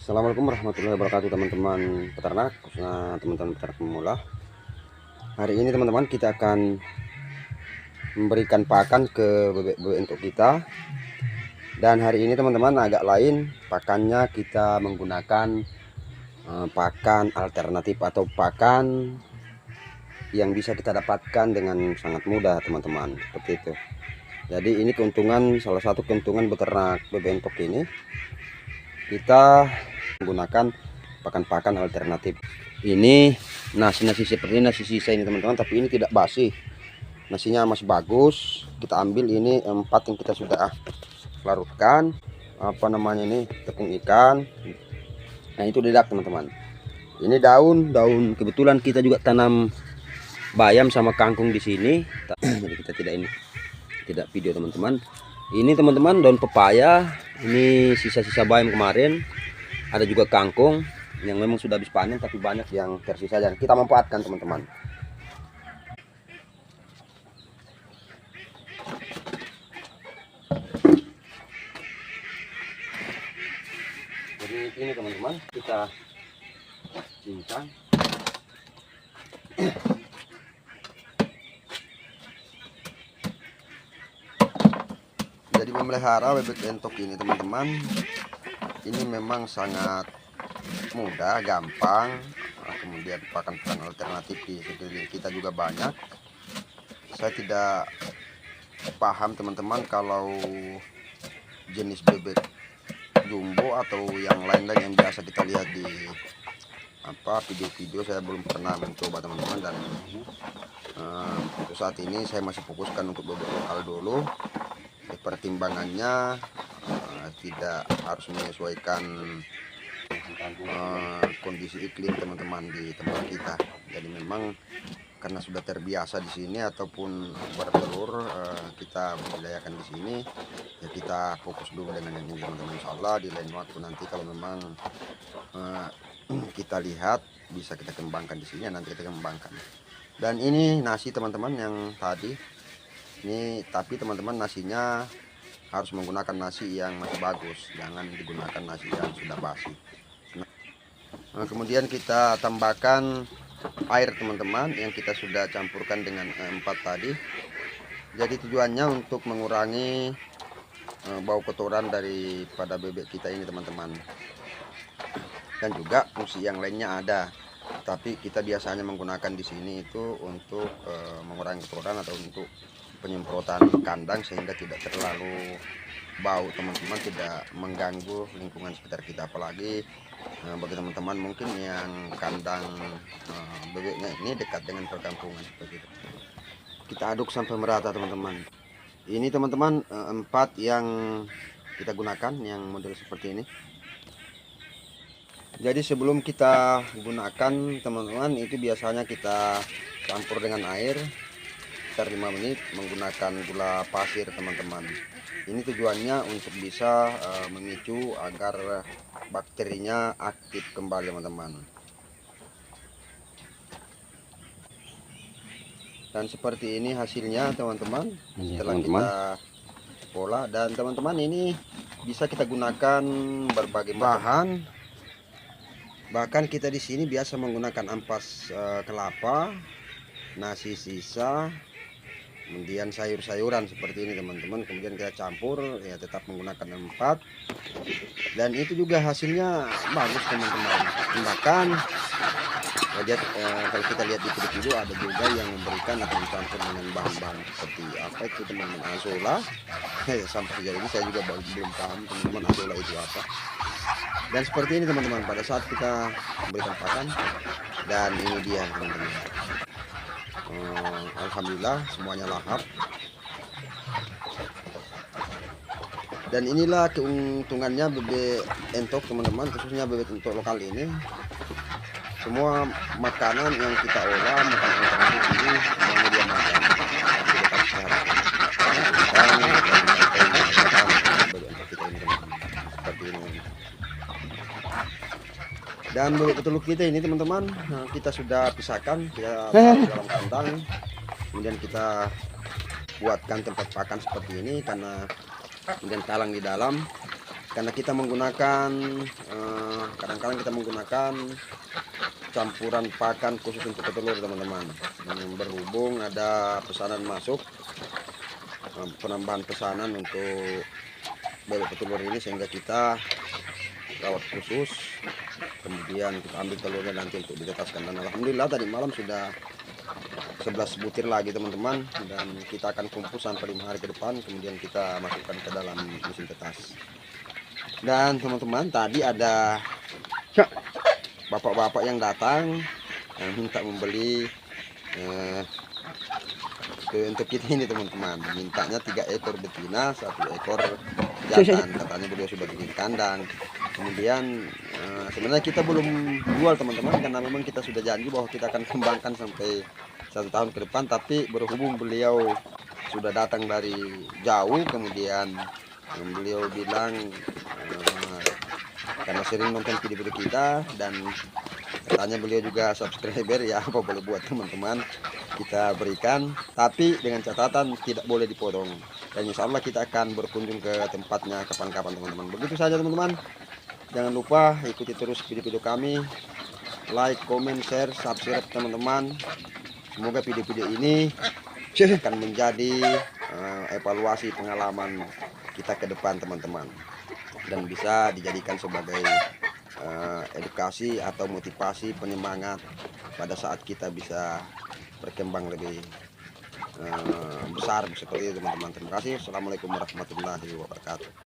Assalamualaikum warahmatullahi wabarakatuh teman-teman peternak, khususnya teman-teman peternak pemula. Hari ini teman-teman kita akan memberikan pakan ke bebek-bebek untuk kita. Dan hari ini teman-teman agak lain, pakannya kita menggunakan pakan alternatif atau pakan yang bisa kita dapatkan dengan sangat mudah teman-teman, seperti itu. Jadi ini keuntungan, salah satu keuntungan beternak bebek entok ini, kita menggunakan pakan-pakan alternatif. Ini nasi seperti ini, nasi sisa ini teman-teman, tapi ini tidak basi, nasinya masih bagus. Kita ambil ini 4 yang kita sudah larutkan, apa namanya ini, tepung ikan. Nah itu dedak teman-teman. Ini daun kebetulan kita juga tanam bayam sama kangkung di sini. Jadi kita tidak video teman-teman. Ini teman-teman daun pepaya, ini sisa-sisa bayam kemarin. Ada juga kangkung yang memang sudah habis panen tapi banyak yang tersisa dan kita manfaatkan teman-teman. Jadi ini teman-teman kita cincang. Jadi memelihara bebek entok ini teman-teman, ini memang sangat mudah, gampang. Kemudian pakan-pakan alternatif di sekeliling kita juga banyak. Saya tidak paham teman-teman kalau jenis bebek jumbo atau yang lain-lain yang biasa kita lihat di video-video, saya belum pernah mencoba teman-teman. Dan untuk saat ini saya masih fokuskan untuk bebek lokal dulu. Pertimbangannya tidak harus menyesuaikan kondisi iklim teman-teman di tempat kita. Jadi memang karena sudah terbiasa di sini ataupun bertelur, kita budidayakan di sini, ya kita fokus dulu dengan ini teman-teman. Insya Allah di lain waktu nanti kalau memang kita lihat bisa kita kembangkan di sini, nanti kita kembangkan. Dan ini nasi teman-teman yang tadi ini, tapi teman-teman nasinya harus menggunakan nasi yang masih bagus, jangan digunakan nasi yang sudah basi. Nah, kemudian kita tambahkan air teman-teman yang kita sudah campurkan dengan 4 tadi. Jadi tujuannya untuk mengurangi bau kotoran daripada bebek kita ini teman-teman. Dan juga fungsi yang lainnya ada, tapi kita biasanya menggunakan di sini itu untuk mengurangi kotoran atau untuk penyemprotan kandang sehingga tidak terlalu bau teman-teman, tidak mengganggu lingkungan sekitar kita. Apalagi bagi teman-teman mungkin yang kandang bebeknya ini dekat dengan perkampungan seperti itu. Kita aduk sampai merata teman-teman. Ini teman-teman 4 yang kita gunakan yang model seperti ini. Jadi sebelum kita gunakan teman-teman, itu biasanya kita campur dengan air sekitar 5 menit menggunakan gula pasir teman-teman. Ini tujuannya untuk bisa memicu agar bakterinya aktif kembali teman-teman. Dan seperti ini hasilnya teman-teman setelah kita pola. Dan teman-teman ini bisa kita gunakan berbagai bahan. Bahkan kita di sini biasa menggunakan ampas kelapa, nasi sisa, kemudian sayur-sayuran seperti ini teman-teman. Kemudian kita campur, ya tetap menggunakan 4. Dan itu juga hasilnya bagus teman-teman. Bahkan kalau kita lihat di video ada juga yang memberikan atau dicampur dengan bahan-bahan seperti apa itu teman-teman, azola. Sampai sejauh ini saya juga belum paham teman-teman azola itu apa. Dan seperti ini teman-teman pada saat kita memberikan pakan. Dan ini dia teman-teman. Alhamdulillah semuanya lahap. Dan inilah keuntungannya bebek entok teman-teman, khususnya bebek entok lokal ini. Semua makanan yang kita olah, makanan alternatif ini semuanya dia makan. Jadi tetap sehat. Bebek entok kita ini teman-teman seperti ini. Dan bebek petelur kita ini teman-teman, kita sudah pisahkan, kita taruh dalam kandang. Kemudian kita buatkan tempat pakan seperti ini karena kemudian talang di dalam. karena kita menggunakan kadang-kadang kita menggunakan campuran pakan khusus untuk petelur teman-teman. Berhubung ada pesanan masuk, penambahan pesanan untuk bebek petelur ini, sehingga kita rawat khusus, kemudian kita ambil telurnya nanti untuk ditetaskan. Dan alhamdulillah tadi malam sudah 11 butir lagi teman-teman, dan kita akan kumpul sampai 5 hari ke depan, kemudian kita masukkan ke dalam mesin tetas. Dan teman-teman, tadi ada bapak-bapak yang datang yang minta membeli untuk kita ini teman-teman, mintanya 3 ekor betina, 1 ekor jantan. Katanya beliau sudah bikin kandang. Kemudian sebenarnya kita belum jual teman-teman, karena memang kita sudah janji bahwa kita akan kembangkan sampai 1 tahun ke depan. Tapi berhubung beliau sudah datang dari jauh, kemudian beliau bilang karena sering nonton video-video kita dan katanya beliau juga subscriber, ya apa boleh buat teman-teman, kita berikan, tapi dengan catatan tidak boleh dipotong. Dan insya Allah kita akan berkunjung ke tempatnya kapan-kapan teman-teman. Begitu saja teman-teman, jangan lupa ikuti terus video-video kami, like, comment, share, subscribe teman-teman. Semoga video-video ini akan menjadi evaluasi pengalaman kita ke depan teman-teman, dan bisa dijadikan sebagai edukasi atau motivasi penyemangat pada saat kita bisa berkembang lebih besar seperti itu teman-teman. Terima kasih. Assalamualaikum warahmatullahi wabarakatuh.